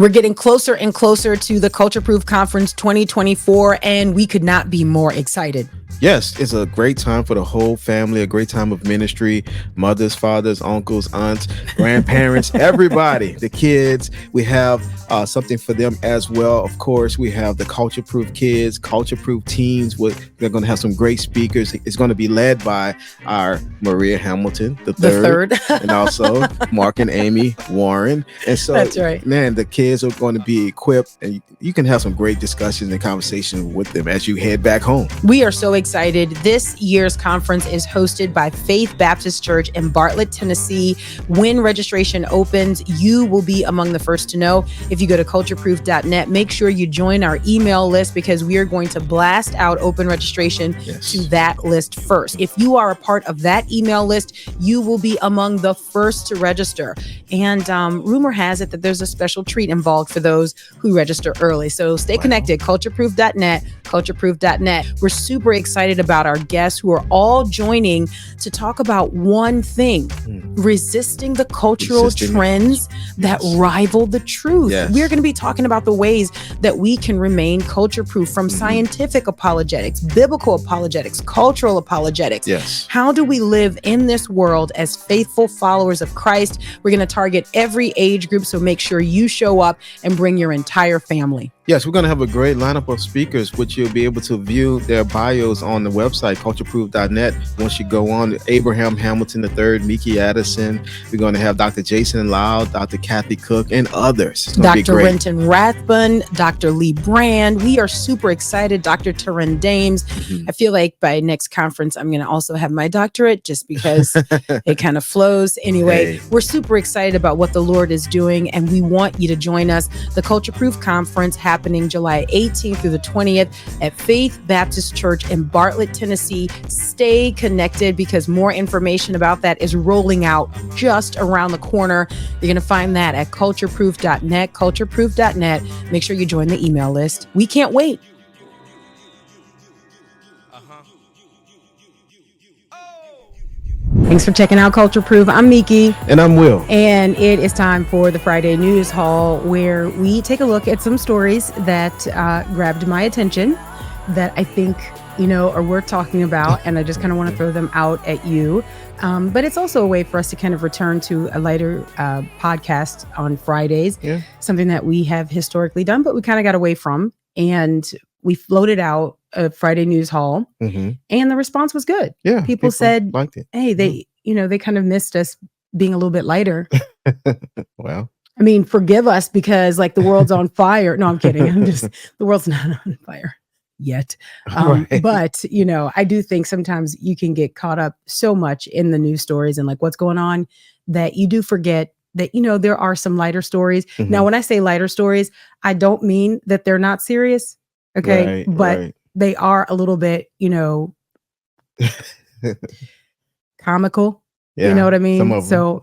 We're getting closer and closer to the Culture Proof Conference 2024, and we could not be more excited. Yes, it's a great time for the whole family, a great time of ministry, mothers, fathers, uncles, aunts, grandparents, everybody, the kids. We have something for them as well. Of course, we have the Culture Proof kids, Culture Proof teens. They're going to have some great speakers. It's going to be led by our Maria Hamilton, the third. And also Mark and Amy Warren. And so, that's right, man, the kids are going to be equipped, and you can have some great discussions and conversations with them as you head back home. We are so excited. This year's conference is hosted by Faith Baptist Church in Bartlett, Tennessee. When registration opens, you will be among the first to know. If you go to cultureproof.net, make sure you join our email list, because we are going to blast out open registration to that list first. If you are a part of that email list, you will be among the first to register. And rumor has it that there's a special treat involved for those who register early. So stay connected, cultureproof.net, cultureproof.net. We're super excited about our guests who are all joining to talk about one thing: resisting the cultural trends that rival the truth. We're going to be talking about the ways that we can remain culture proof, from scientific apologetics, biblical apologetics, cultural apologetics. How do we live in this world as faithful followers of Christ? We're going to target every age group, so make sure you show up and bring your entire family. Yes, we're going to have a great lineup of speakers, which you'll be able to view their bios on the website, cultureproof.net. Once you go on, Abraham Hamilton III, Miki Addison. We're going to have Dr. Jason Loud, Dr. Kathy Cook, and others. Dr. Renton Rathbun, Dr. Lee Brand. We are super excited. Dr. Taryn Dames. I feel like by next conference, I'm going to also have my doctorate, just because it kind of flows. Anyway, we're super excited about what the Lord is doing, and we want you to join us. The Culture Proof Conference happening July 18th through the 20th at Faith Baptist Church in Bartlett, Tennessee. Stay connected, because more information about that is rolling out just around the corner. You're going to find that at cultureproof.net, cultureproof.net. Make sure you join the email list. We can't wait. Thanks for checking out Culture Proof. I'm Miki. And I'm Will. And it is time for the Friday News Haul, where we take a look at some stories that grabbed my attention that I think, are worth talking about. And I just kind of want to throw them out at you. But it's also a way for us to kind of return to a lighter podcast on Fridays, something that we have historically done, but we kind of got away from. And we floated out a Friday News Haul, and the response was good. People said, liked it. Hey, they kind of missed us being a little bit lighter. Well, I mean, forgive us, because like the world's on fire. No, I'm kidding. The world's not on fire yet. But, I do think sometimes you can get caught up so much in the news stories and like what's going on, that you do forget that, there are some lighter stories. Now, when I say lighter stories, I don't mean that they're not serious. Okay. But they are a little bit, comical. You know what I mean? So,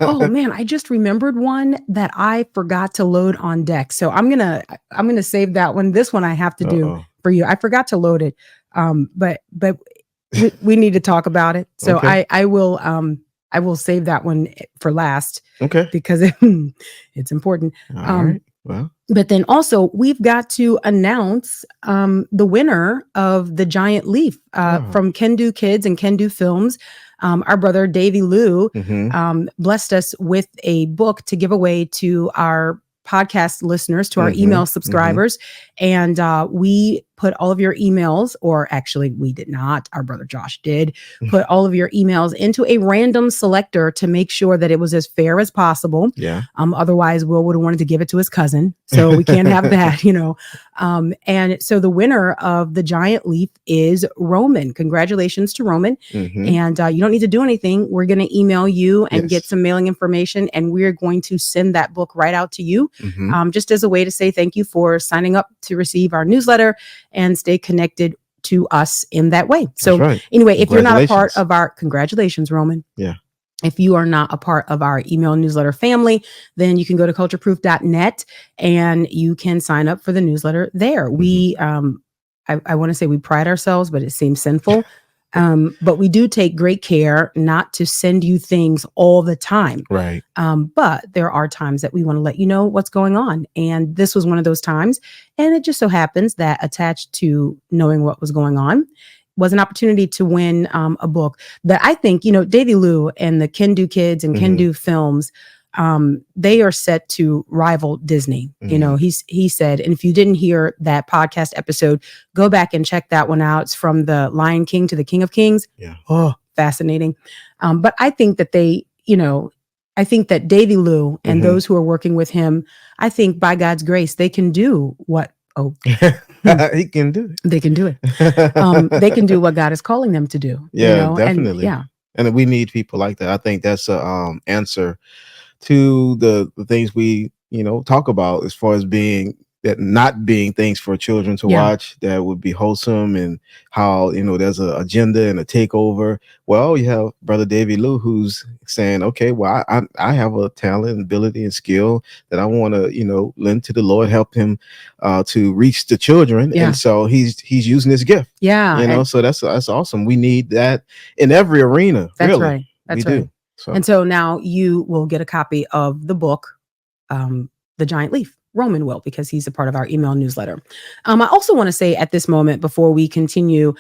oh man, I just remembered one that I forgot to load on deck. So I'm gonna save that one. This one I have to do for you. I forgot to load it. But we need to talk about it. So I will save that one for last. Okay. Because it's important. All right. Well. But then also we've got to announce the winner of the Giant Leaf from Can Do Kids and Can Do Films. Our brother Davey Lou blessed us with a book to give away to our podcast listeners, to our email subscribers. And we put all of your emails, or actually we did not, our brother Josh did put all of your emails into a random selector to make sure that it was as fair as possible. Otherwise Will would have wanted to give it to his cousin. So we can't have that, and so the winner of the Giant Leaf is Roman. Congratulations to Roman. And you don't need to do anything. We're going to email you and get some mailing information, and we're going to send that book right out to you, just as a way to say thank you for signing up to receive our newsletter and stay connected to us in that way. So anyway, if you're not a part of our, congratulations, Roman. If you are not a part of our email newsletter family, then you can go to cultureproof.net and you can sign up for the newsletter there. We, I want to say we pride ourselves, but it seems sinful But we do take great care not to send you things all the time. Right. But there are times that we want to let you know what's going on. And this was one of those times. And it just so happens that attached to knowing what was going on was an opportunity to win a book that I think, Davy Lou and the Can Do Kids and Can Do Films, they are set to rival Disney. He said, and if you didn't hear that podcast episode, go back and check that one out. It's from the Lion King to the King of Kings. Yeah. Oh, fascinating. But I think that I think that Davy Lou and those who are working with him, I think by God's grace, they can do what, he can do it. They can do it. They can do what God is calling them to do. Yeah, definitely. And we need people like that. I think that's a answer to the things we talk about as far as not being things for children to watch that would be wholesome, and how there's an agenda and a takeover. Well, you have Brother Davy Lou who's saying, okay, well, I have a talent, ability, and skill that I want to lend to the Lord, help him to reach the children, and so he's using his gift. So that's awesome. We need that in every arena. That's really. Right. That's we right. do. So. And so now you will get a copy of the book, The Giant Leaf. Roman will, because he's a part of our email newsletter. I also want to say at this moment, before we continue,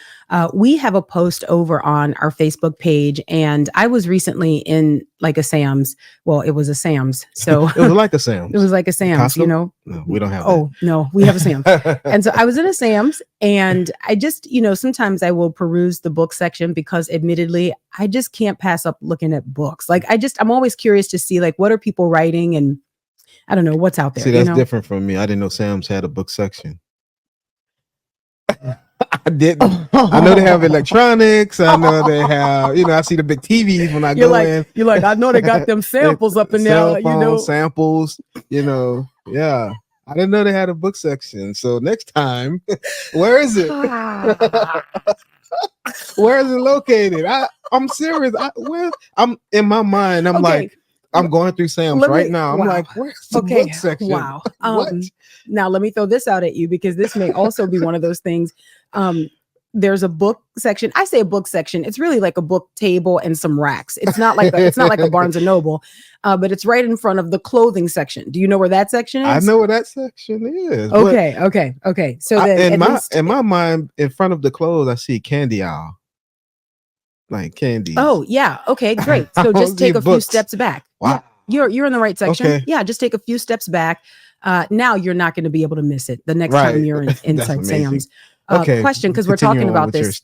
we have a post over on our Facebook page, and I was recently in like a Sam's. Well, it was a Sam's. So it was like a Sam's. It was like a Sam's, No, we don't have that. Oh, no, we have a Sam's. And so I was in a Sam's, and I just, sometimes I will peruse the book section because admittedly, I just can't pass up looking at books. Like I'm always curious to see like, what are people writing, and I don't know what's out there. See, that's different from me. I didn't know Sam's had a book section. I didn't. I know they have electronics. I know they have, I see the big TVs when I go in. You're like, I know they got them samples up in there, samples, yeah. I didn't know they had a book section. So next time, where is it? Where is it located? I'm serious. I'm in my mind. I'm like, I'm going through Sam's right now. I'm like, where's the book section? Wow. Now let me throw this out at you, because this may also be one of those things. There's a book section. I say a book section. It's really like a book table and some racks. It's not like a Barnes and Noble, but it's right in front of the clothing section. Do you know where that section is? I know where that section is. Okay. So then in my mind, in front of the clothes, I see candy aisle. Like candy. Oh yeah. Okay, great. So just take a few steps back. Wow. Yeah, you're in the right section. Okay. Yeah, just take a few steps back. Now you're not going to be able to miss it the next time you're inside Sam's. Question, because we're talking about this.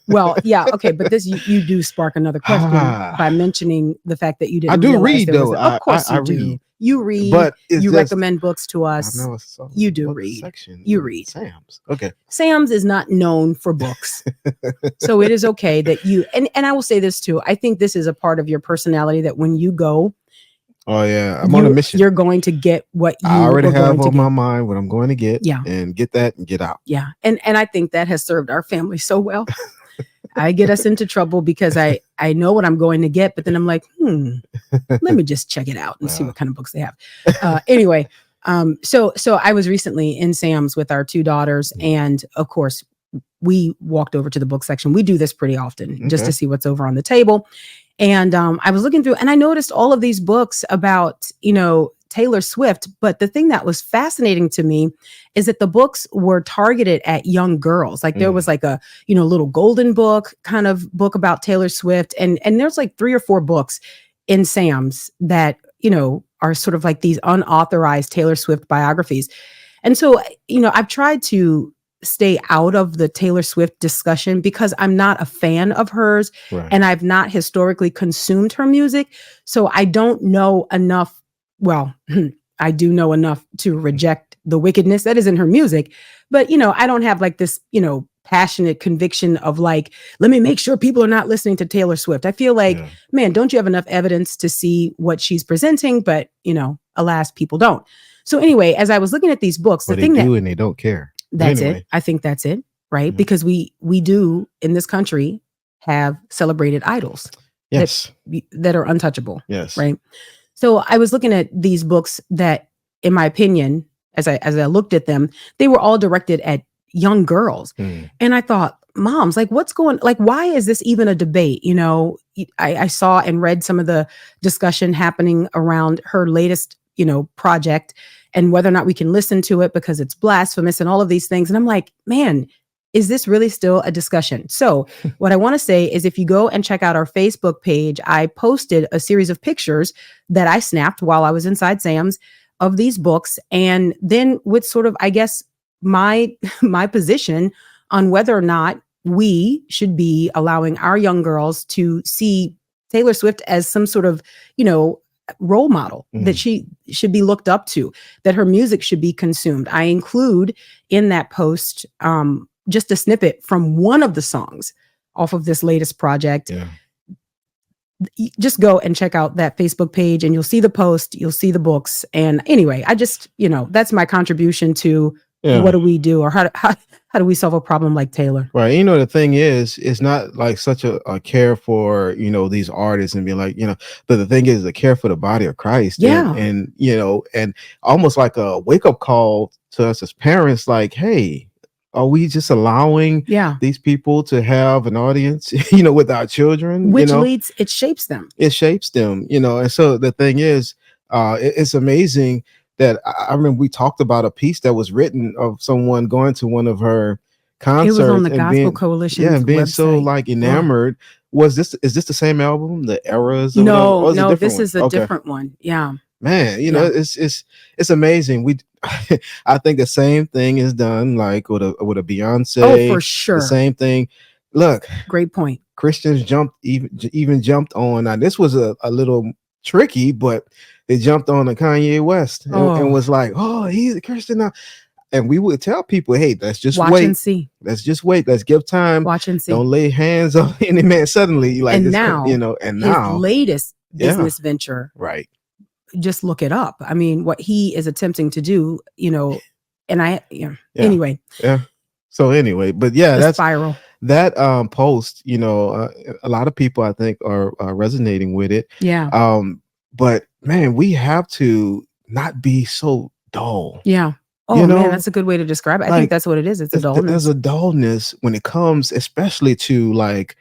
Well, yeah, okay, but this you do spark another question by mentioning the fact that you didn't. I do read though. Of course you do. Read. You read, but you recommend books to us. You do read. You read. Sam's. Okay. Sam's is not known for books. So it is okay that you, and I will say this too. I think this is a part of your personality that when you go, oh yeah, I'm on a mission. You're going to get what you I already have on my mind what I'm going to get. Yeah. And get that and get out. Yeah. And I think that has served our family so well. I get us into trouble because I know what I'm going to get, but then I'm like, let me just check it out and see what kind of books they have. Anyway, so I was recently in Sam's with our two daughters, and of course we walked over to the book section. We do this pretty often just to see what's over on the table. And I was looking through, and I noticed all of these books about, Taylor Swift. But the thing that was fascinating to me is that the books were targeted at young girls. Like there was like a, little golden book kind of book about Taylor Swift. And there's like 3 or 4 books in Sam's that, are sort of like these unauthorized Taylor Swift biographies. And so, I've tried to stay out of the Taylor Swift discussion because I'm not a fan of hers, and I've not historically consumed her music. So I don't know enough. Well, I do know enough to reject the wickedness that is in her music, but I don't have like this, passionate conviction of like, let me make sure people are not listening to Taylor Swift. I feel like, man, don't you have enough evidence to see what she's presenting? But, alas, people don't. So anyway, as I was looking at these books, the thing and they don't care. That's it. I think that's it. Right. Mm-hmm. Because we do in this country have celebrated idols. Yes. That are untouchable. Yes. Right. So I was looking at these books that, in my opinion, as I looked at them, they were all directed at young girls. And I thought, moms, like what's going, like, why is this even a debate? I saw and read some of the discussion happening around her latest, project, and whether or not we can listen to it because it's blasphemous and all of these things. And I'm like, man, is this really still a discussion? So what I want to say is, if you go and check out our Facebook page, I posted a series of pictures that I snapped while I was inside Sam's of these books. And then with sort of, I guess, my position on whether or not we should be allowing our young girls to see Taylor Swift as some sort of, role model that she should be looked up to, that her music should be consumed. I include in that post just a snippet from one of the songs off of this latest project. Yeah. Just go and check out that Facebook page and you'll see the post, you'll see the books. And anyway, I just, that's my contribution to what do we do, or how do we solve a problem like Taylor? Right. The thing is, it's not like such a care for, these artists and being like, but the thing is the care for the body of Christ. Yeah. And and almost like a wake up call to us as parents, like, hey, are we just allowing these people to have an audience, with our children? Which leads, it shapes them. It shapes them, and so the thing is, it's amazing that I remember we talked about a piece that was written of someone going to one of her concerts. It was on the and Gospel Coalition. And being website. so like enamored. Is this the same album, The Eras? No, this is a different one. Yeah. Man, it's amazing. I think the same thing is done like with a Beyonce. Oh, for sure. The same thing. Look, great point. Christians even jumped on. Now this was a little tricky, but they jumped on the Kanye West and was like, oh, he's a Christian now. And we would tell people, hey, let's just wait and see. Let's just wait. Let's give time. Watch and see. Don't lay hands on any man suddenly. Like, and now, his latest business venture. Right. Just look it up. I mean, what he is attempting to do, and anyway. Yeah. So anyway, but that's spiral. That post, a lot of people I think are resonating with it. Yeah. But man, we have to not be so dull. Yeah. Oh man, that's a good way to describe it. I think that's what it is. It's a dullness. There's a dullness when it comes, especially to like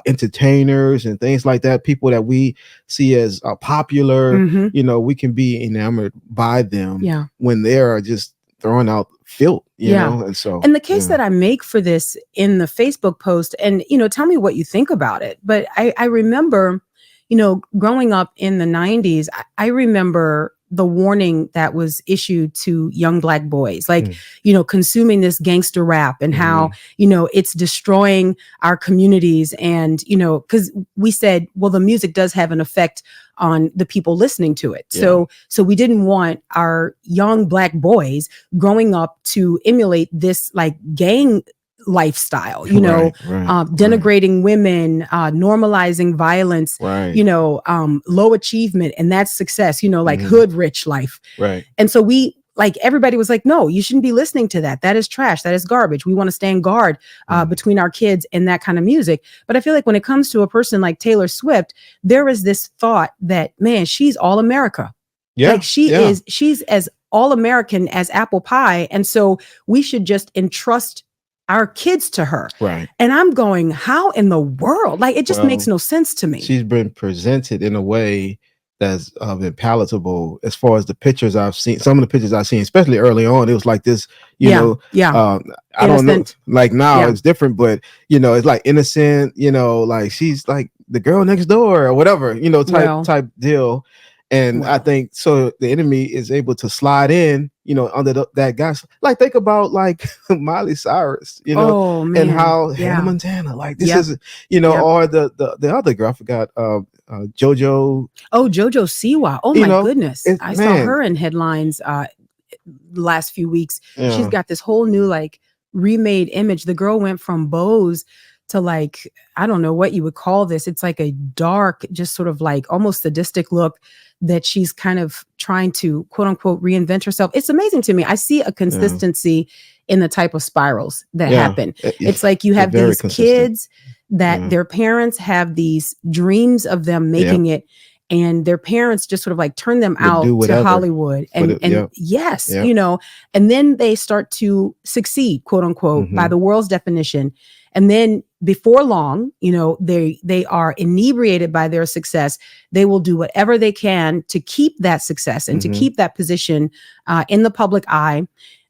entertainers and things like that. People that we see as popular, we can be enamored by them. Yeah. When they are just throwing out filth, you know. And so, and the case that I make for this in the Facebook post, and tell me what you think about it. But I remember, growing up in the 90s, I remember the warning that was issued to young Black boys, like, consuming this gangster rap and how, it's destroying our communities. And, because we said, well, the music does have an effect on the people listening to it. So we didn't want our young Black boys growing up to emulate this like gang lifestyle, denigrating women, normalizing violence, low achievement, and that's success, like hood rich life. Right. And so everybody was like, no, you shouldn't be listening to that. That is trash. That is garbage. We want to stand guard between our kids and that kind of music. But I feel like when it comes to a person like Taylor Swift, there is this thought that, man, she's all America. Yeah. Like she's as all American as apple pie. And so we should just entrust our kids to her. Right. And I'm going, how in the world? Like, it just makes no sense to me. She's been presented in a way that's been palatable as far as the pictures I've seen. Some of the pictures I've seen, especially early on, it was like this, I don't know, like now it's different, but it's like innocent, like she's like the girl next door or whatever, type deal. And I think so the enemy is able to slide in, under that guy. Like, think about like Miley Cyrus, and how Hannah Montana, like this is, or the other girl, I forgot, JoJo. Oh, JoJo Siwa. Oh my goodness. I saw her in headlines the last few weeks. Yeah. She's got this whole new like remade image. The girl went from bows to like, I don't know what you would call this. It's like a dark, just sort of like almost sadistic look that she's kind of trying to quote unquote reinvent herself. It's amazing to me. I see a consistency in the type of spirals that happen. It's like you have these kids that their parents have these dreams of them making it, and their parents just sort of like turn them out to Hollywood and and then they start to succeed, quote unquote, by the world's definition. And then before long, they are inebriated by their success. They will do whatever they can to keep that success and to keep that position in the public eye.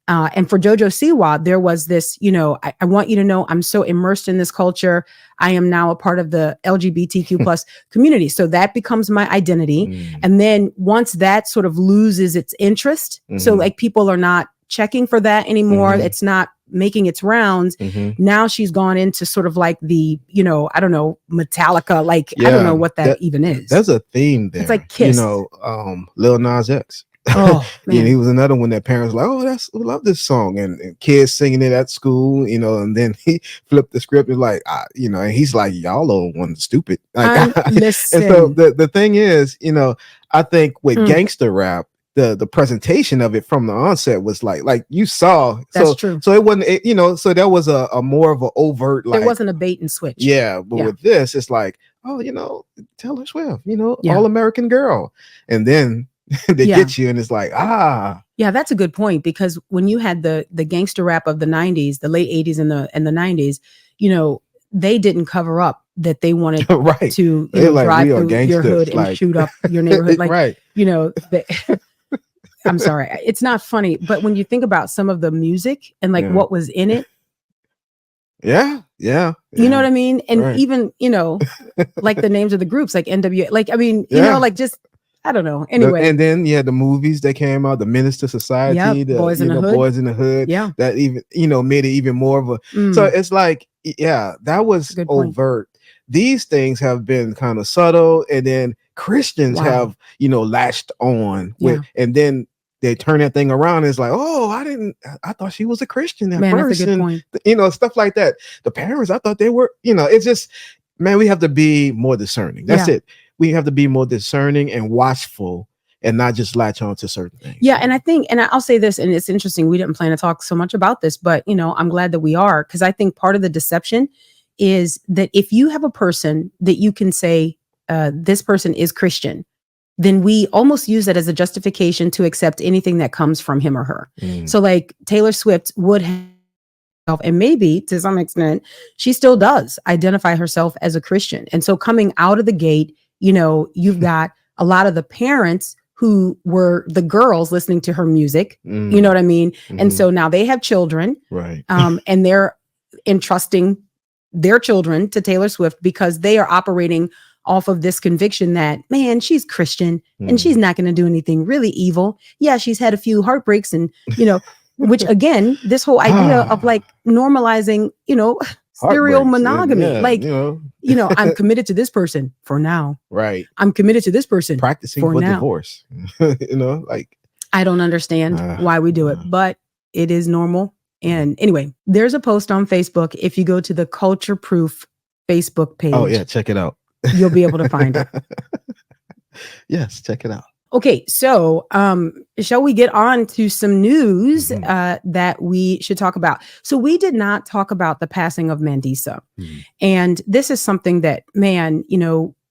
And for Jojo Siwa, there was this, I want you to know I'm so immersed in this culture. I am now a part of the LGBTQ plus community. So that becomes my identity. And then once that sort of loses its interest, so like people are not checking for that anymore. It's not making its rounds. Now she's gone into sort of like the, I don't know, Metallica, like, I don't know what that even is. There's a theme there. It's like Kiss. Lil Nas X. Oh, man. He was another one that parents were like, oh, we love this song, and kids singing it at school, and then he flipped the script and like, and he's like, y'all are one stupid. Like, listen. And so the thing is, I think with gangster rap, the presentation of it from the onset was like you saw. That's true. So it wasn't, so that was a more of an overt, like, there wasn't a bait and switch. Yeah, but with this, it's like, Taylor Swift, All American Girl, and then they get you, and it's like, yeah, that's a good point, because when you had the gangster rap of the 90s, the late 80s and the 90s, they didn't cover up that they wanted to drive through your hood and shoot up your neighborhood, like I'm sorry, it's not funny, but when you think about some of the music and like what was in it, you know what I mean, and even like the names of the groups, like NWA, like, I mean, like, just, I don't know. Anyway, and then you had the movies that came out, the Minister Society, the Boys in the Hood. Boys in the Hood. Yeah, that even made it even more of a. So it's like, that was overt. These things have been kind of subtle, and then Christians have latched on with, and then they turn that thing around. And it's like, oh, I thought she was a Christian at first, that's a good point. Stuff like that. The parents, I thought they were, it's just, man, we have to be more discerning. That's it. We have to be more discerning and watchful, and not just latch on to certain things. Yeah. And I think, and I'll say this, and it's interesting, we didn't plan to talk so much about this, but I'm glad that we are, because I think part of the deception is that if you have a person that you can say, this person is Christian, then we almost use that as a justification to accept anything that comes from him or her. So like Taylor Swift would have, and maybe to some extent, she still does identify herself as a Christian. And so coming out of the gate, you've got a lot of the parents who were the girls listening to her music, you know what I mean? And so now they have children, right? And they're entrusting their children to Taylor Swift because they are operating off of this conviction that, man, she's Christian and she's not going to do anything really evil. Yeah, she's had a few heartbreaks and, which again, this whole idea of like normalizing, serial monogamy, I'm committed to this person for now. Right. I'm committed to this person practicing for divorce. Like, I don't understand why we do it, but it is normal. And anyway, there's a post on Facebook. If you go to the Culture Proof Facebook page. Oh yeah, check it out. You'll be able to find it. Yes, check it out. Okay, so shall we get on to some news that we should talk about? So we did not talk about the passing of Mandisa. And this is something that, man,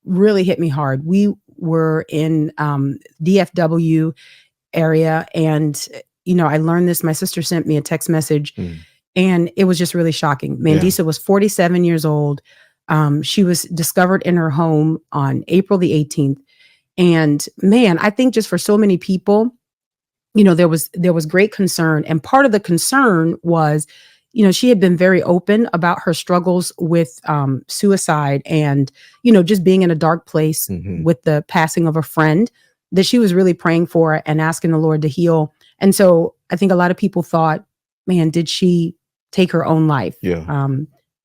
really hit me hard. We were in DFW area, and, I learned this. My sister sent me a text message, and it was just really shocking. Mandisa was 47 years old. She was discovered in her home on April the 18th. And man, I think just for so many people, there was great concern. And part of the concern was, she had been very open about her struggles with suicide and, just being in a dark place with the passing of a friend that she was really praying for and asking the Lord to heal. And so I think a lot of people thought, man, did she take her own life? Yeah.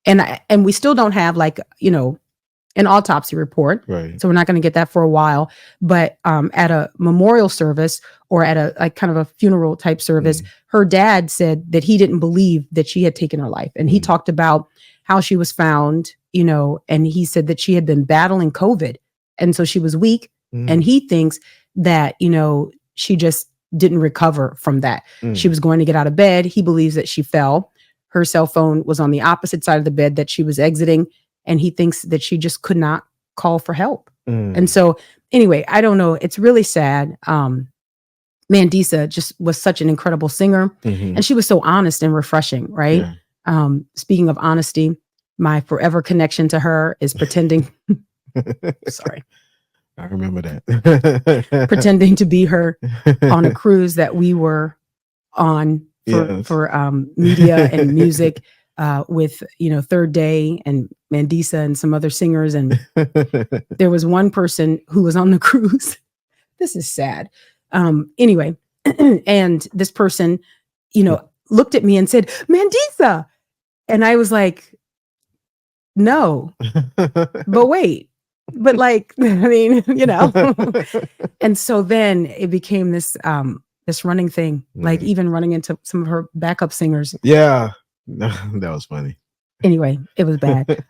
And we still don't have an autopsy report. Right. So we're not going to get that for a while. But at a memorial service or at a kind of a funeral type service, her dad said that he didn't believe that she had taken her life. And he talked about how she was found, and he said that she had been battling COVID. And so she was weak. And he thinks that, she just didn't recover from that. She was going to get out of bed. He believes that she fell. Her cell phone was on the opposite side of the bed that she was exiting. And he thinks that she just could not call for help. And so anyway, I don't know. It's really sad. Mandisa just was such an incredible singer. And she was so honest and refreshing, right? Speaking of honesty, My forever connection to her is pretending. Sorry. I remember that. Pretending to be her on a cruise that we were on for media and music with, Third Day and Mandisa and some other singers. And there was one person who was on the cruise. This is sad. Anyway, and this person, looked at me and said, Mandisa. And I was like, no, but wait. But like, I mean, and so then it became this running thing, like even running into some of her backup singers. Yeah, that was funny. Anyway, it was bad.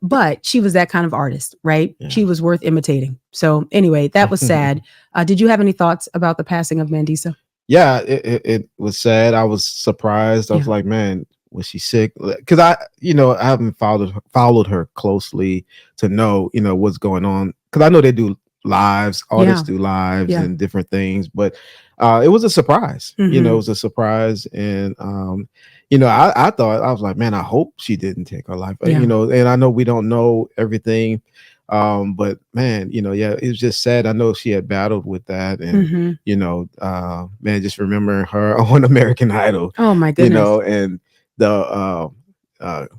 But she was that kind of artist, right? Yeah. She was worth imitating. So anyway, that was sad. Did you have any thoughts about the passing of Mandisa? Yeah, it was sad. I was surprised. I was like, man, was she sick? Because I haven't followed her closely to know, what's going on. Because I know they do lives, artists do lives and different things, but it was a surprise. It was a surprise, and I thought, I was like, man, I hope she didn't take her life. And I know we don't know everything, but man, it was just sad. I know she had battled with that, and man, just remembering her on American Idol. Oh my goodness. And the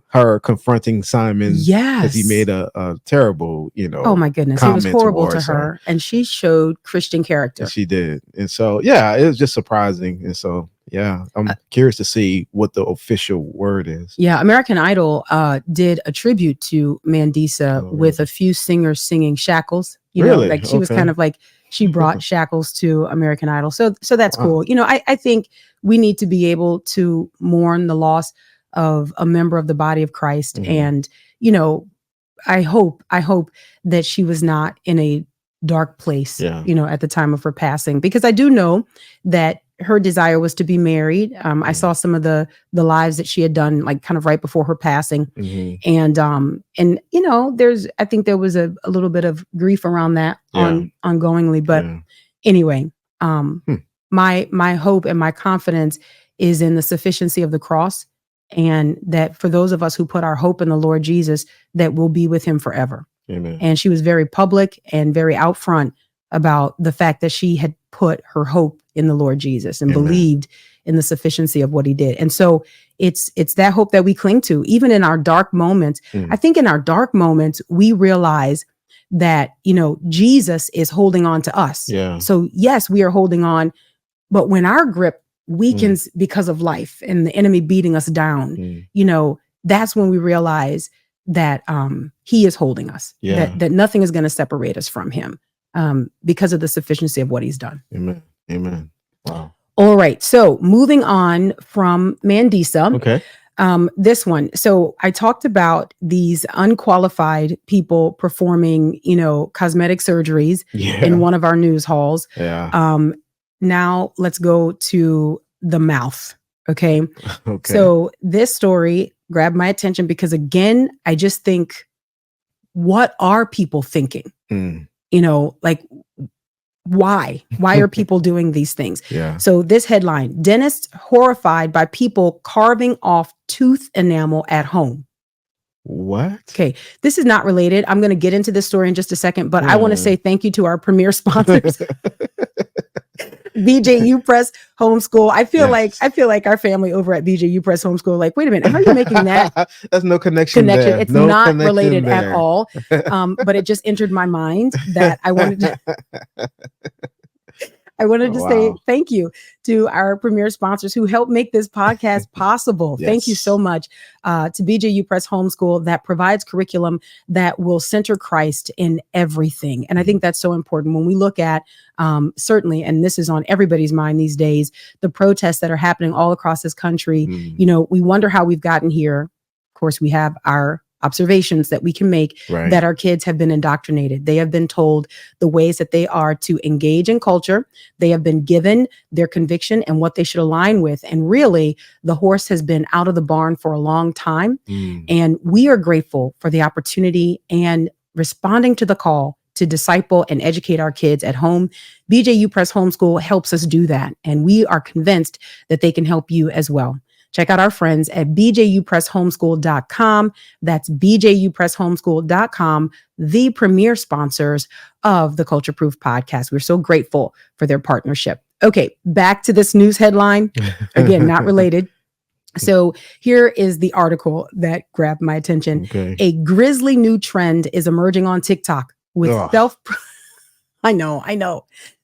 her confronting Simon because he made a terrible, oh my goodness, it was horrible to her, and she showed Christian character. And she did, and so it was just surprising, and so I'm curious to see what the official word is. American Idol did a tribute to Mandisa with a few singers singing Shackles. Really? Like she was kind of like she brought Shackles to American Idol, so that's cool. I think we need to be able to mourn the loss of a member of the body of Christ. And, I hope that she was not in a dark place, at the time of her passing, because I do know that her desire was to be married. I saw some of the lives that she had done, like kind of right before her passing. And I think there was a little bit of grief around that ongoingly, but anyway, my hope and my confidence is in the sufficiency of the cross, and that for those of us who put our hope in the Lord Jesus, that we'll be with him forever. Amen. And she was very public and very out front about the fact that she had put her hope in the Lord Jesus and believed in the sufficiency of what he did. And so it's that hope that we cling to, even in our dark moments. I think in our dark moments, we realize that, Jesus is holding on to us. Yeah. So yes, we are holding on, but when our grip weakens because of life and the enemy beating us down, that's when we realize that he is holding us, that nothing is going to separate us from him because of the sufficiency of what he's done. Amen. Wow. All right. So moving on from Mandisa. Okay. This one. So I talked about these unqualified people performing, cosmetic surgeries in one of our news halls. Yeah. Now let's go to the mouth. Okay. So this story grabbed my attention because, again, I just think, what are people thinking? Like, why are people doing these things? So this headline: dentists horrified by people carving off tooth enamel at home. What? Okay. This is not related. I'm going to get into this story in just a second, but I want to say thank you to our premier sponsors. BJU Press Homeschool. I feel like our family over at BJU Press Homeschool, like, wait a minute, how are you making that? There's no connection. There. It's no not connection related there. at all. But it just entered my mind that I wanted to say thank you to our premier sponsors who help make this podcast possible. Thank you so much to BJU Press Homeschool, that provides curriculum that will center Christ in everything. And I think that's so important when we look at certainly, and this is on everybody's mind these days, the protests that are happening all across this country. We wonder how we've gotten here. Of course, we have our observations that we can make, that our kids have been indoctrinated. They have been told the ways that they are to engage in culture. They have been given their conviction and what they should align with. And really, the horse has been out of the barn for a long time. And we are grateful for the opportunity and responding to the call to disciple and educate our kids at home. BJU Press Homeschool helps us do that. And we are convinced that they can help you as well. check out our friends at bjupresshomeschool.com. That's bjupresshomeschool.com, the premier sponsors of the Culture Proof podcast. We're so grateful for their partnership. Okay, back to this news headline. Again, not related. So here is the article that grabbed my attention. Okay. A grisly new trend is emerging on TikTok with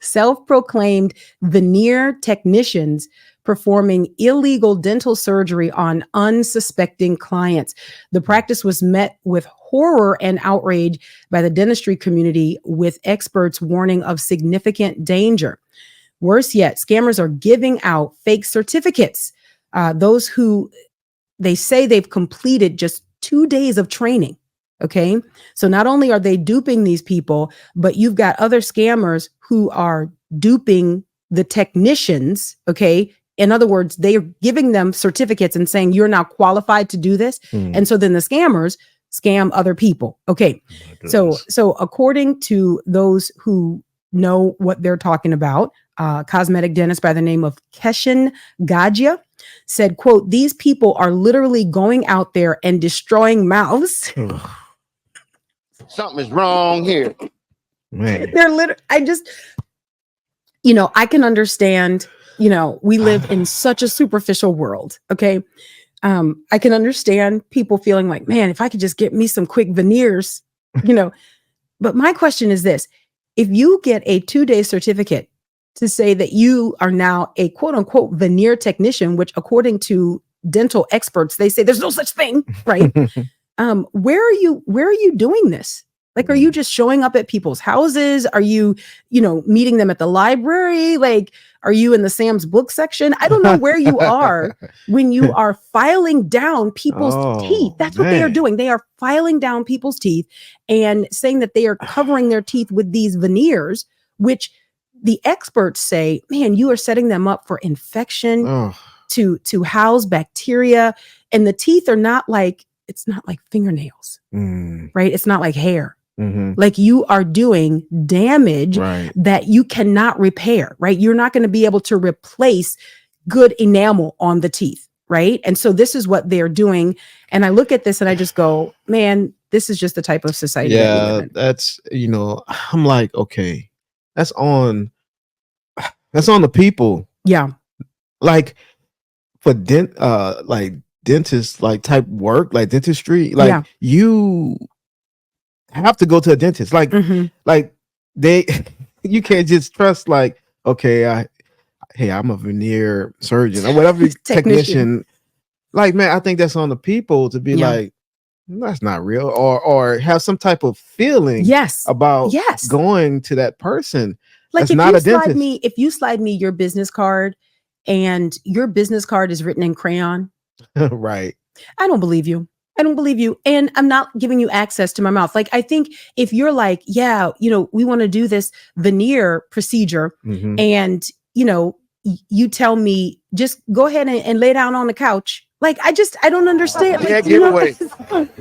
self-proclaimed veneer technicians performing illegal dental surgery on unsuspecting clients. The practice was met with horror and outrage by the dentistry community, with experts warning of significant danger. Worse yet, scammers are giving out fake certificates. Those who they say they've completed just 2 days of training. Okay. So not only are they duping these people, but you've got other scammers who are duping the technicians. Okay. In other words, they are giving them certificates and saying you're now qualified to do this. And so then the scammers scam other people. Okay. So according to those who know what they're talking about, cosmetic dentist by the name of Keshan Gadhia said, quote, "These people are literally going out there and destroying mouths." Something is wrong here. Man. They're literally, I can understand, we live in such a superficial world. Okay. I can understand people feeling like, man, if I could just get me some quick veneers, but my question is this: if you get a 2-day certificate to say that you are now a quote unquote veneer technician, which according to dental experts, they say there's no such thing, right? Where are you doing this? Like, are you just showing up at people's houses? Are you, meeting them at the library? Like, are you in the Sam's book section? I don't know where you are when you are filing down people's teeth. That's what they are doing. They are filing down people's teeth and saying that they are covering their teeth with these veneers, which the experts say, man, you are setting them up for infection, to house bacteria. And the teeth are not like, it's not like fingernails, right? It's not like hair. Like, you are doing damage that you cannot repair, right? You're not going to be able to replace good enamel on the teeth, right? And so this is what they're doing. And I look at this and I just go, man, this is just the type of society that we live in. That's, I'm like, okay, that's on the people. Yeah. Like, for dentist like type work, like dentistry, like you have to go to a dentist. Like, like you can't just trust like, okay, I'm a veneer surgeon or whatever technician. Like, man, I think that's on the people to be like, that's not real, or have some type of feeling about going to that person. Like, that's not a dentist. If you slide me your business card and your business card is written in crayon, right? I don't believe you. And I'm not giving you access to my mouth. Like, I think if you're like, we want to do this veneer procedure, and, you tell me, just go ahead and lay down on the couch. Like, I don't understand. Dead giveaway.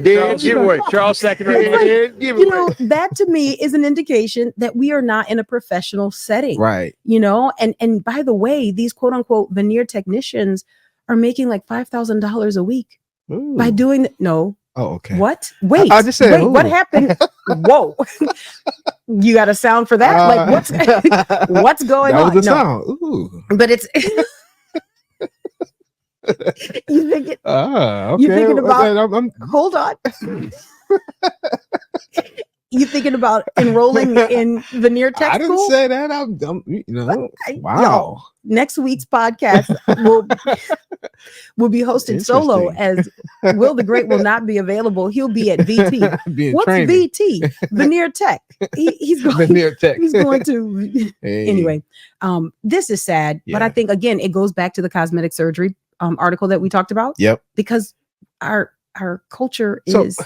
Dead giveaway. Charles second. That to me is an indication that we are not in a professional setting. Right. And by the way, these quote unquote veneer technicians are making like $5,000 a week by doing no. Oh, okay. What? Wait, I just said, what happened? Whoa. You got a sound for that? Like, what's going on? That was the sound. Ooh. But it's you think it, okay. you thinking about I'm hold on. You thinking about enrolling in veneer tech I didn't school? say that. I'm wow. Next week's podcast will be hosted solo, as Will the Great will not be available. He'll be at VT. What's training. VT? Veneer Tech. He's going. Veneer Tech. He's going to. Hey. Anyway, this is sad, but I think again it goes back to the cosmetic surgery article that we talked about. Yep. Because our culture is,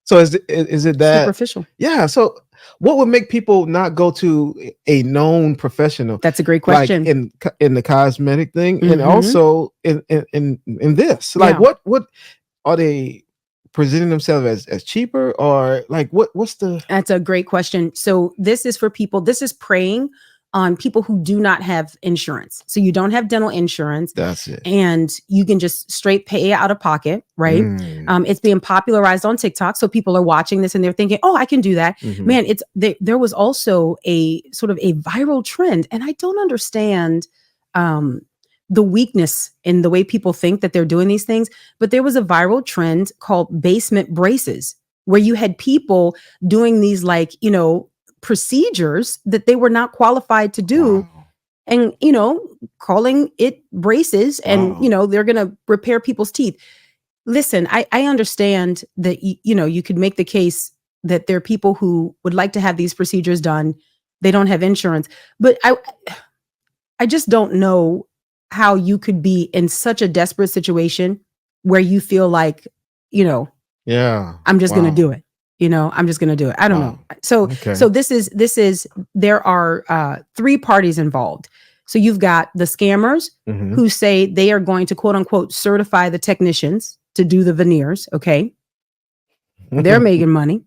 So is it that superficial? Yeah. So what would make people not go to a known professional? That's a great question. Like in the cosmetic thing, and also in this, like what are they presenting themselves as cheaper, or like what's the? That's a great question. So this is for people. This is preying on people who do not have insurance. So you don't have dental insurance. That's it. And you can just straight pay out of pocket, right? It's being popularized on TikTok. So people are watching this and they're thinking, oh, I can do that. Man, there was also a sort of a viral trend. And I don't understand the weakness in the way people think that they're doing these things. But there was a viral trend called basement braces, where you had people doing these like, procedures that they were not qualified to do. Wow. And, calling it braces and, Wow. they're going to repair people's teeth. Listen, I understand that, you could make the case that there are people who would like to have these procedures done. They don't have insurance, but I just don't know how you could be in such a desperate situation where you feel like, Yeah. I'm just going Wow. to do it. I'm just going to do it. I don't Wow. know. So, Okay. so this is, there are 3 parties involved. So you've got the scammers Mhm. who say they are going to quote unquote certify the technicians to do the veneers. Okay. They're making money.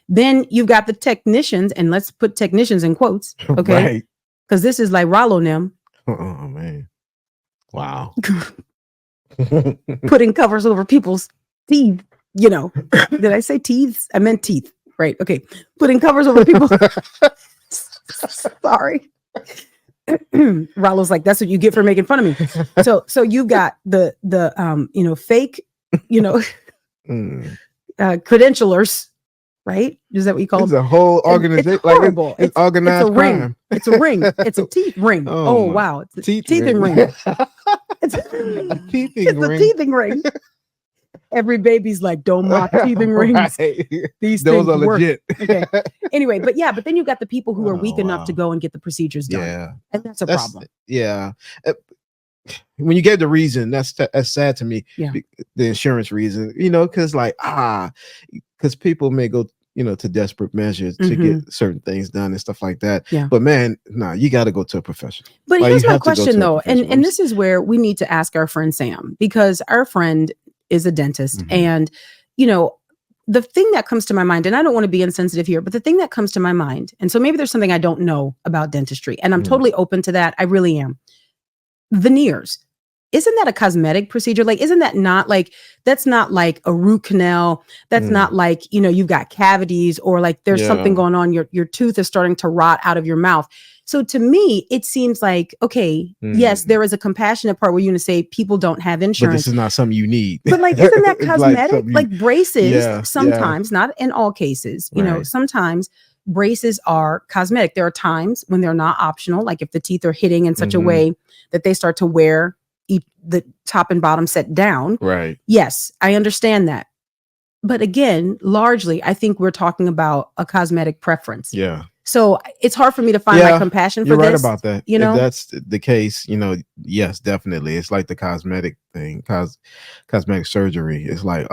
Then you've got the technicians, and let's put technicians in quotes. Okay. Right. Because this is like Rollo and them Oh man. Wow. putting covers over people's teeth. Did I say teeth? I meant teeth. Right. Okay. Putting covers over people's. Sorry. Rollo's like, that's what you get for making fun of me. So you've got the fake, Mm. credentialers, right? Is that what you call It's them? a whole And organization. it's Like horrible. it's organized a ring. crime. It's a ring. It's a teeth ring. Oh, Oh, my. wow. It's a Teeth teething ring. It's a teething it's a ring. teething ring. Every baby's like, don't mock teething rings. Right. These Those things are work. legit. Okay. Anyway, but then you've got the people who are weak Oh, enough wow. to go and get the procedures done. Yeah. And that's a That's- problem. Yeah. When you gave the reason, that's sad to me. Yeah. The insurance reason, because because people may go, to desperate measures to get certain things done and stuff like that. Yeah. But man, you got to go to a professional. But Like, here's you my have to go to question a though, professional. and this is where we need to ask our friend Sam, because our friend is a dentist, Mhm. and the thing that comes to my mind, and I don't want to be insensitive here, but the thing that comes to my mind, and so maybe there's something I don't know about dentistry, and I'm totally open to that. I really am. Veneers. Isn't that a cosmetic procedure? Like, isn't that not like, that's not like a root canal. That's not like, you've got cavities or like there's something Yeah. going on. Your tooth is starting to rot out of your mouth. So to me, it seems like, okay, yes, there is a compassionate part where you're going to say people don't have But insurance. this is not something you need. But like, isn't that It's like cosmetic? something Like, you- braces, Yeah, sometimes, not in all cases, Right. sometimes braces are cosmetic. There are times when they're not optional, like if the teeth are hitting in such a Mhm. way that they start to wear the top and bottom set down. Right. Yes, I understand that. But again, largely, I think we're talking about a cosmetic preference. Yeah. So it's hard for me to find my Yeah, compassion for You're right this. about that. you know? If that's the case, yes, definitely. It's like the cosmetic thing, cosmetic surgery. It's like,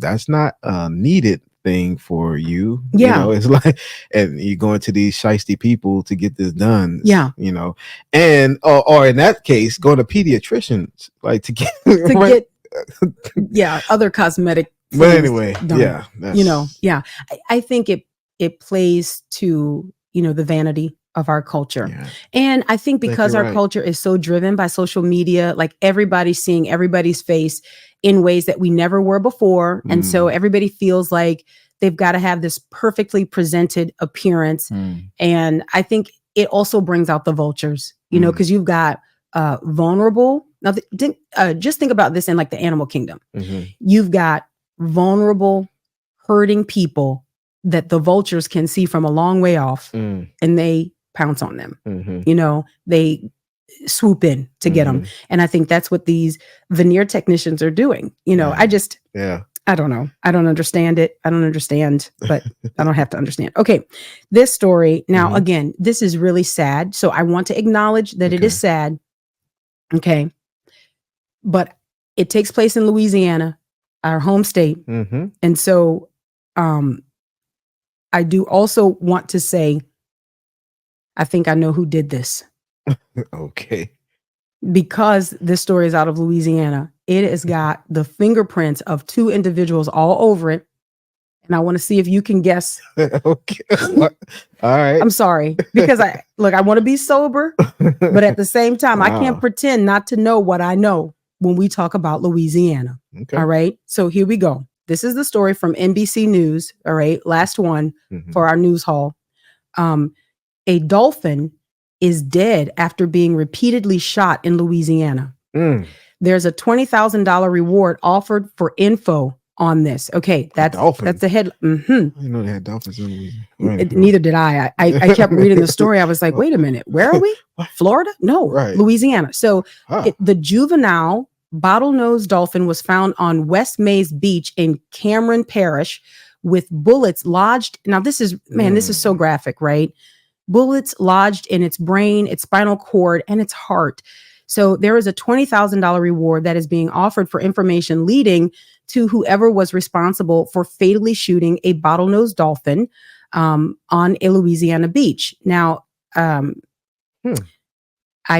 that's not a needed thing for you. Yeah. It's like, and you go into these shiesty people to get this done. Yeah. And or in that case, go to pediatricians, like to get To get other cosmetic But things anyway, done. yeah, I think it plays to the vanity of our culture. yeah. And I think because you're our right. culture is so driven by social media, like everybody's seeing everybody's face in ways that we never were before. And so everybody feels like they've got to have this perfectly presented appearance. And I think it also brings out the vultures, because you've got vulnerable. Now, just think about this in like the animal kingdom. Mhm. You've got vulnerable, hurting people that the vultures can see from a long way off, and they pounce on them. Mhm. They swoop in to get them. And I think that's what these veneer technicians are doing. Yeah. Yeah. I don't know. I don't understand it. I don't understand, but I don't have to understand. Okay. This story now, Mhm. again, this is really sad. So I want to acknowledge that it Okay. is sad. Okay. But it takes place in Louisiana, our home state. Mhm. And so I do also want to say, I think I know who did this, Okay. because this story is out of Louisiana. It has got the fingerprints of 2 individuals all over it. and I want to see if you can guess. Okay. All right. I'm sorry, because I want to be sober, but at the same time, I can't pretend not to know what I know when we talk about Louisiana. Okay. All right. So here we go. This is the story from NBC News. All right. Last one for our news haul. A dolphin is dead after being repeatedly shot in Louisiana. There's a $20,000 reward offered for info on this. Okay, that's the head. I didn't know they had dolphins in Louisiana. Neither did I. I kept reading the story. I was like, wait a minute, where are we? Florida? No, Louisiana. So the juvenile bottlenose dolphin was found on West Mays Beach in Cameron Parish with bullets lodged. Now this is so graphic, right? Bullets lodged in its brain, its spinal cord, and its heart. So there is a $20,000 reward that is being offered for information leading to whoever was responsible for fatally shooting a bottlenose dolphin on a Louisiana beach. Now, I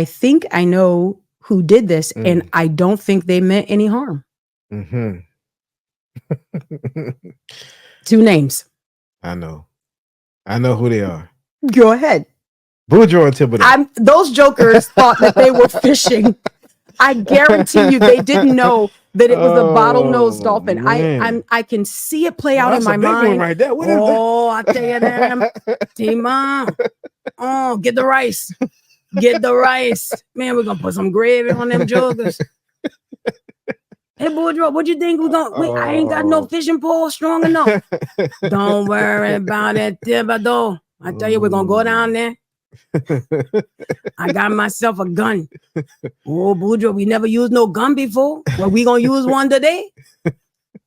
think I know who did this, and I don't think they meant any harm. Two names. I know who they are. Go ahead. Boudreaux and Thibodeau. Those jokers thought that they were fishing. I guarantee you they didn't know that it was a bottlenose dolphin. I can see it play out in my mind. Right there. What is that? I tell you that. T-Mom. Oh, get the rice. Get the rice. Man, we're gonna put some gravy on them jokers. Hey, Boudreaux, what you think we're gonna wait? I ain't got no fishing pole strong enough. Don't worry about it, Thibodeau. I tell you, we're gonna go down there. I got myself a gun. Oh, Boudreaux, we never used no gun before. Well, we gonna use one today.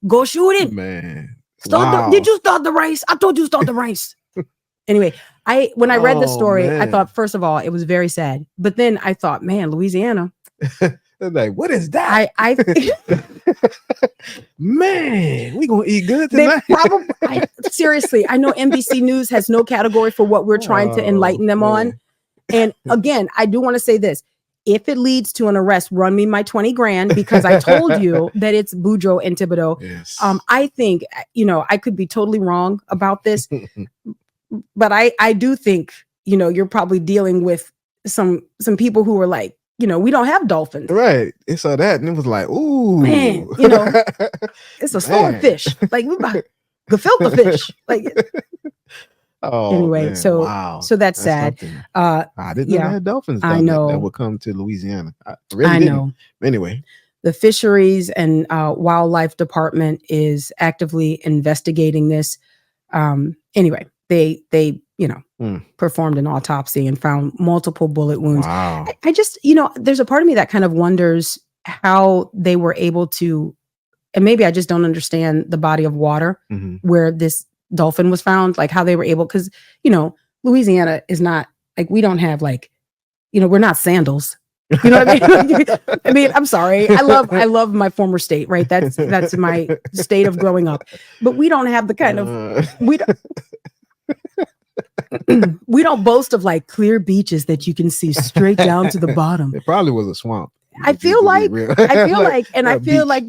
Go shoot it, man. Did you start the race? I told you to start the race. Anyway, when I read the story, I thought, first of all, it was very sad. But then I thought, man, Louisiana. Like, what is that? Man, we gonna eat good tonight. Seriously, I know NBC News has no category for what we're trying to enlighten them on. And again, I do want to say this. If it leads to an arrest, run me my 20 grand, because I told you that it's Boudreaux and Thibodeau. Yes. I think, I could be totally wrong about this, but I do think, you're probably dealing with some people who are like, we don't have dolphins. Right. It saw that and it was like, ooh. Man, it's a swordfish. Like, we about gefilte fish. Like, anyway, man. so Wow. so that's sad. I didn't know they had dolphins I know that would come to Louisiana. I really didn't. Anyway. The Fisheries and Wildlife Department is actively investigating this. Anyway, they performed an autopsy and found multiple bullet wounds. Wow. I just, there's a part of me that kind of wonders how they were able to, and maybe I just don't understand the body of water where this dolphin was found, like how they were able, because, Louisiana is not like, we don't have like, we're not Sandals. You know what I mean? I mean, I'm sorry. I love my former state, right? That's my state of growing up. But we don't have the kind of, we don't boast of like clear beaches that you can see straight down to the bottom. It probably was a swamp. I feel like they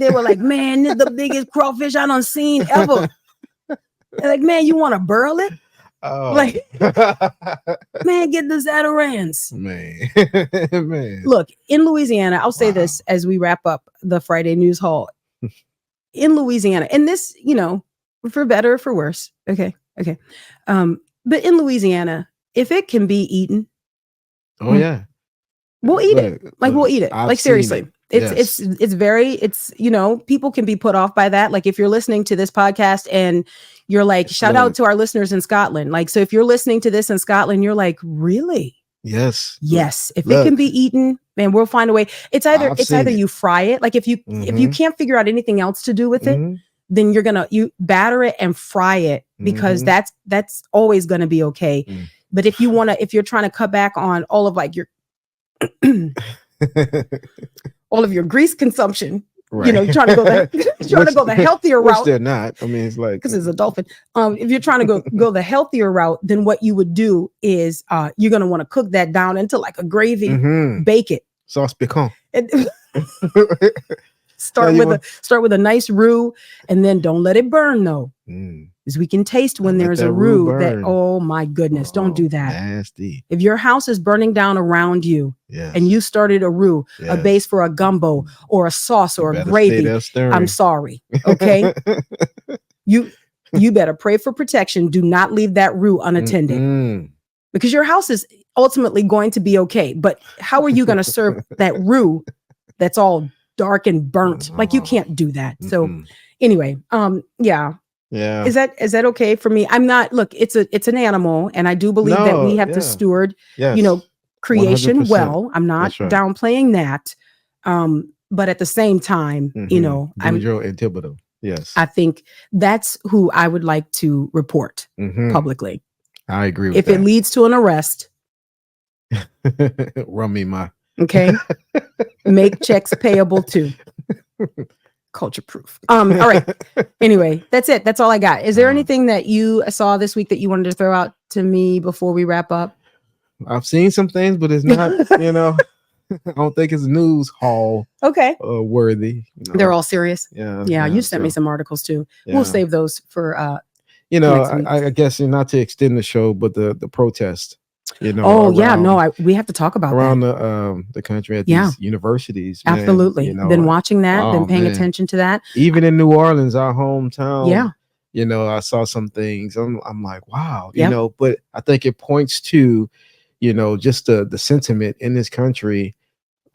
were like, man, this is the biggest crawfish I done seen ever. They're like, man, you want to burl it? Oh. Like, man, get the Zatarans. Man. Look, in Louisiana, I'll say this as we wrap up the Friday News Haul. In Louisiana, and this, for better or for worse. Okay. But in Louisiana, if it can be eaten, we'll eat it. Like, we'll eat it. Like, seriously. It's people can be put off by that. Like, if you're listening to this podcast and you're like, shout out to our listeners in Scotland. Like, so if you're listening to this in Scotland, you're like, really? Yes. If it can be eaten, man, we'll find a way. It's either you fry it. Like, if you can't figure out anything else to do with it, then you batter it and fry it, because that's always going to be okay. But if you're trying to cut back on all of like your all of your grease consumption, you're trying to go the healthier route. They're not. I mean, it's like, because it's a dolphin. If you're trying to go the healthier route, then what you would do is you're going to want to cook that down into like a gravy, bake it, sauce piquant. Start with a nice roux, and then don't let it burn though. is we can taste when Don't let there's that a roux roux that, burn. oh my goodness, don't do that. Nasty. If your house is burning down around you Yes. and you started a roux, a Yes. base for a gumbo or a sauce or a Better stay gravy, there stirring. I'm sorry. Okay. You better pray for protection. Do not leave that roux unattended. Mm-mm. Because your house is ultimately going to be okay. But how are you going to serve that roux that's all dark and burnt? Like you can't do that. So anyway, yeah. Yeah. Is that okay for me? I'm not, look, it's an animal, and I do believe that we have to steward, Yes. creation 100%. well. I'm not That's right. downplaying that. But at the same time, Boudreaux and Thibodeau. Yes. I think that's who I would like to report publicly. I agree with if that. it leads to an arrest, run me my. Okay. Make checks payable too. Culture proof. All right. Anyway, that's it. That's all I got. Is there anything that you saw this week that you wanted to throw out to me before we wrap up? I've seen some things, but it's not, I don't think it's news hall worthy. They're all serious. Yeah. You sent me some articles too. We'll save those for I guess not to extend the show, but the protest. We have to talk about around that. the country at these universities. Man, absolutely. Been watching that, been paying attention to that. Even in New Orleans, our hometown. Yeah. I saw some things. I'm like, wow, but I think it points to, just the sentiment in this country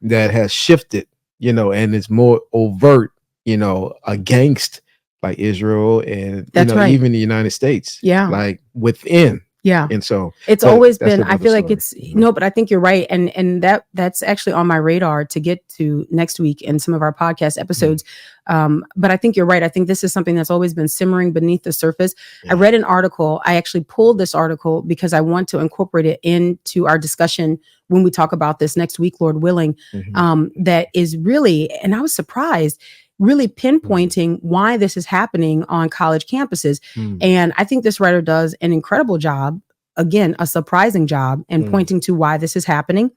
that has shifted, and it's more overt, against like Israel and even the United States. Yeah. Like within. Yeah. And so it's always been, I feel like it's but I think you're right. And that's actually on my radar to get to next week in some of our podcast episodes. But I think you're right. I think this is something that's always been simmering beneath the surface. I read an article. I actually pulled this article because I want to incorporate it into our discussion when we talk about this next week, Lord willing. That is really, and I was surprised, really pinpointing why this is happening on college campuses. And I think this writer does an incredible job, again, a surprising job, in pointing to why this is happening.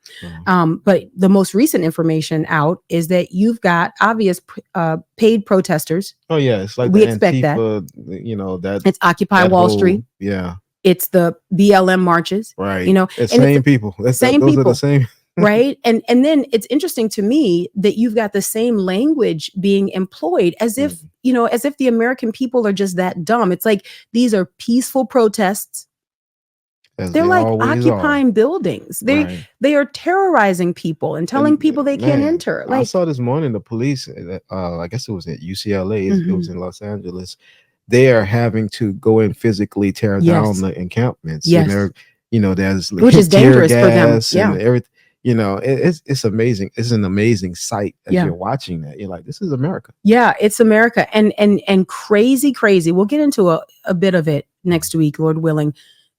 But the most recent information out is that you've got obvious paid protesters. Oh yeah, it's like we expect Antifa, that it's Occupy Wall Street. Yeah, it's the BLM marches. Right. It's same people. Those are the same. Right. And then it's interesting to me that you've got the same language being employed as if, as if the American people are just that dumb. It's like these are peaceful protests. They're like occupying buildings. They are terrorizing people and telling people they can't enter. Like, I saw this morning the police, I guess it was at UCLA, it was in Los Angeles. They are having to go and physically tear down the encampments. Yes. And there's which is dangerous for them. Yeah. And everything. It's amazing. It's an amazing sight as you're watching that. You're like, this is America. Yeah, it's America. And crazy. We'll get into a bit of it next week, Lord willing.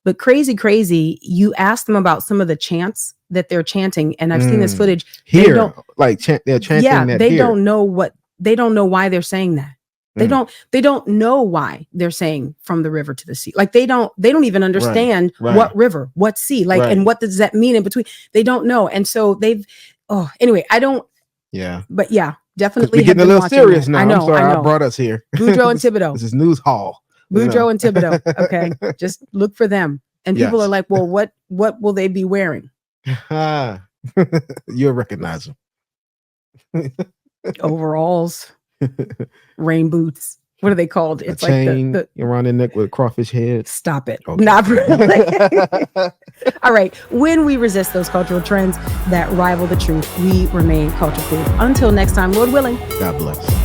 But crazy. You ask them about some of the chants that they're chanting, and I've seen this footage. Here, they're chanting. Yeah, that they here. don't know why they're saying that. They don't know why they're saying from the river to the sea. Like they don't even understand what river, what sea, and what does that mean in between? They don't know. And so anyway, I don't. Yeah. But yeah, definitely. We're getting a little serious now. I know. I'm sorry, I brought us here. Boudreaux and Thibodeau. This is news hall. Boudreaux and Thibodeau. Okay. Just look for them. And people are like, well, what will they be wearing? You'll recognize them. Overalls. Rain boots. What are they called? It's a chain like around their neck with a crawfish head. Stop it. Okay. Not really. All right. When we resist those cultural trends that rival the truth, we remain culture proof. Until next time, Lord willing. God bless.